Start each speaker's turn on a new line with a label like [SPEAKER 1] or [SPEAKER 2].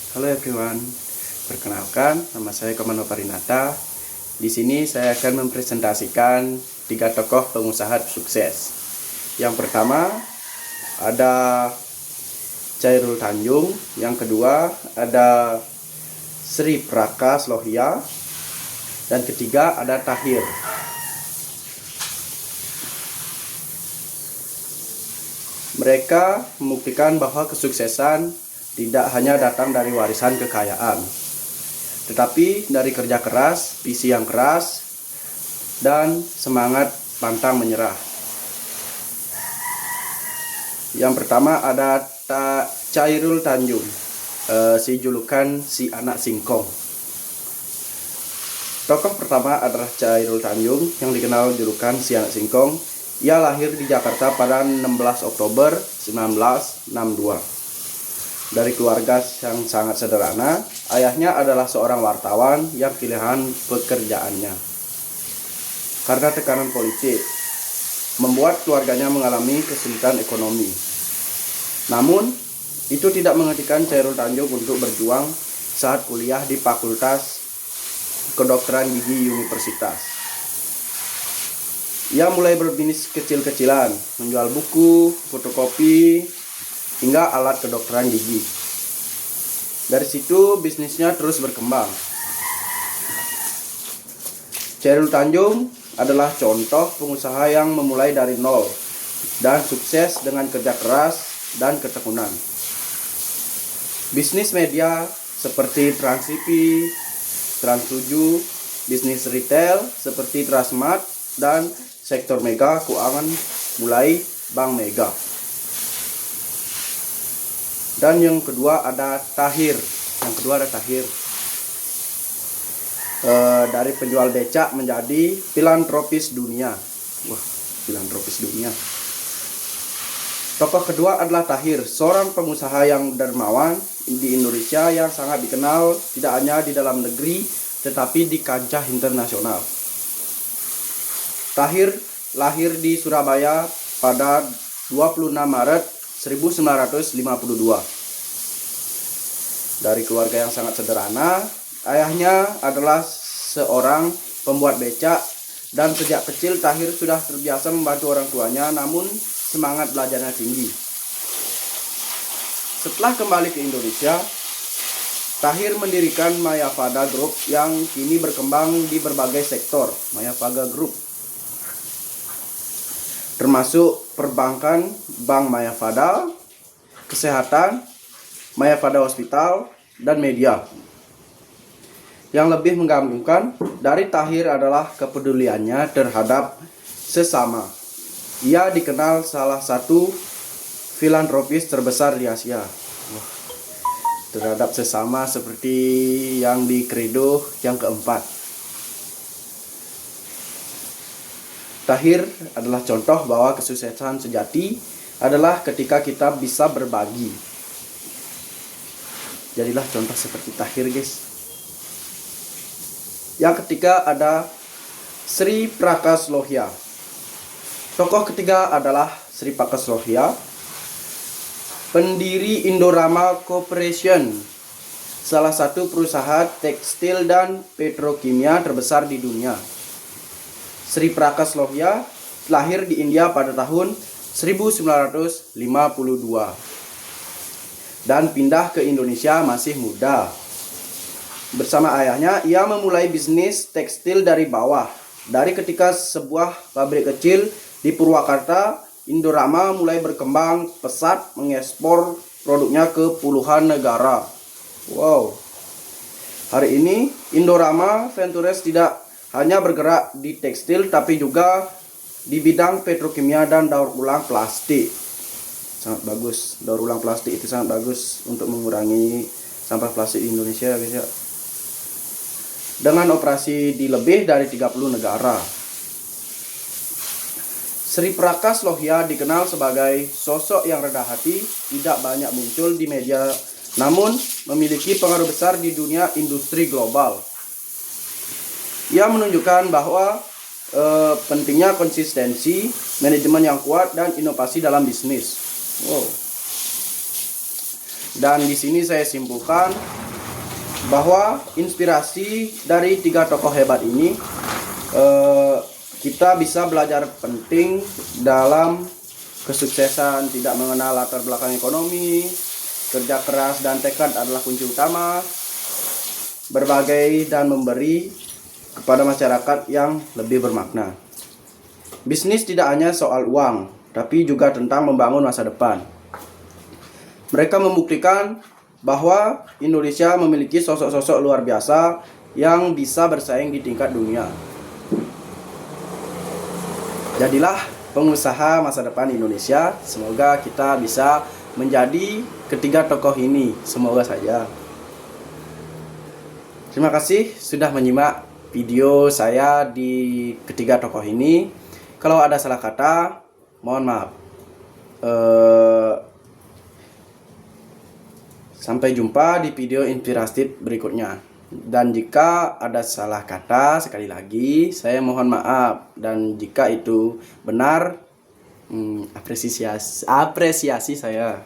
[SPEAKER 1] Halo everyone, perkenalkan nama saya Komando Parinata. Di sini saya akan mempresentasikan 3 tokoh pengusaha sukses. Yang pertama ada Chairul Tanjung, yang kedua ada Sri Prakas Lohia, dan ketiga ada Tahir. Mereka membuktikan bahwa kesuksesan tidak hanya datang dari warisan kekayaan, tetapi dari kerja keras, visi yang keras, dan semangat pantang menyerah. Yang pertama ada Chairul Tanjung, si julukan si anak singkong. Tokoh pertama adalah Chairul Tanjung yang dikenal julukan si anak singkong. Ia lahir di Jakarta pada 16 Oktober 1962. Dari keluarga yang sangat sederhana, ayahnya adalah seorang wartawan yang pilihan pekerjaannya. Karena tekanan politik, membuat keluarganya mengalami kesulitan ekonomi. Namun, itu tidak menghentikan Chairul Tanjung untuk berjuang saat kuliah di Fakultas Kedokteran Gigi Universitas. Ia mulai berbisnis kecil-kecilan, menjual buku, fotokopi, hingga alat kedokteran gigi. Dari situ bisnisnya terus berkembang. Chairul Tanjung adalah contoh pengusaha yang memulai dari nol dan sukses dengan kerja keras dan ketekunan. Bisnis media seperti Trans TV, Trans 7, bisnis retail seperti Transmart, dan sektor mega keuangan mulai Bank Mega. Dan yang kedua ada Tahir. Dari penjual becak menjadi filantropis dunia. Wah, filantropis dunia. Tokoh kedua adalah Tahir, seorang pengusaha yang dermawan di Indonesia yang sangat dikenal tidak hanya di dalam negeri tetapi di kancah internasional. Tahir lahir di Surabaya pada 26 Maret 1952. Dari keluarga yang sangat sederhana, ayahnya adalah seorang pembuat becak dan sejak kecil Tahir sudah terbiasa membantu orang tuanya, namun semangat belajarnya tinggi. Setelah kembali ke Indonesia, Tahir mendirikan Mayafada Group yang kini berkembang di berbagai sektor. Mayafada Group termasuk perbankan, Bank Mayafada, kesehatan, Mayafada Hospital, dan media. Yang lebih menggabungkan dari Tahir adalah kepeduliannya terhadap sesama. Ia dikenal salah satu filantropis terbesar di Asia. Terhadap sesama seperti yang di kredo yang keempat. Tahir adalah contoh bahwa kesuksesan sejati adalah ketika kita bisa berbagi. Jadilah contoh seperti Tahir, guys. Yang ketiga ada Sri Prakas Lohia. Tokoh ketiga adalah Sri Prakas Lohia, pendiri Indorama Corporation, salah satu perusahaan tekstil dan petrokimia terbesar di dunia. Sri Prakas Lohia lahir di India pada tahun 1952 dan pindah ke Indonesia masih muda. Bersama ayahnya, ia memulai bisnis tekstil dari bawah. Dari ketika sebuah pabrik kecil di Purwakarta, Indorama mulai berkembang pesat mengekspor produknya ke puluhan negara. Wow. Hari ini Indorama Ventures tidak hanya bergerak di tekstil tapi juga di bidang petrokimia dan daur ulang plastik. Sangat bagus, daur ulang plastik itu sangat bagus untuk mengurangi sampah plastik di Indonesia, guys ya. Dengan operasi di lebih dari 30 negara. Sri Prakas Lohia dikenal sebagai sosok yang rendah hati, tidak banyak muncul di media, namun memiliki pengaruh besar di dunia industri global. Ia menunjukkan bahwa pentingnya konsistensi, manajemen yang kuat, dan inovasi dalam bisnis. Wow. Dan di sini saya simpulkan bahwa inspirasi dari 3 tokoh hebat ini, kita bisa belajar penting dalam kesuksesan. Tidak mengenal latar belakang ekonomi, kerja keras dan tekad adalah kunci utama. Berbagai dan memberi kepada masyarakat yang lebih bermakna. Bisnis tidak hanya soal uang, tapi juga tentang membangun masa depan. Mereka membuktikan bahwa Indonesia memiliki sosok-sosok luar biasa yang bisa bersaing di tingkat dunia. Jadilah pengusaha masa depan Indonesia. Semoga kita bisa menjadi ketiga tokoh ini. Semoga saja. Terima kasih sudah menyimak video saya di ketiga tokoh ini. Kalau ada salah kata, mohon maaf. Sampai jumpa di video inspiratif berikutnya. Dan jika ada salah kata, sekali lagi saya mohon maaf. Dan jika itu benar, apresiasi saya.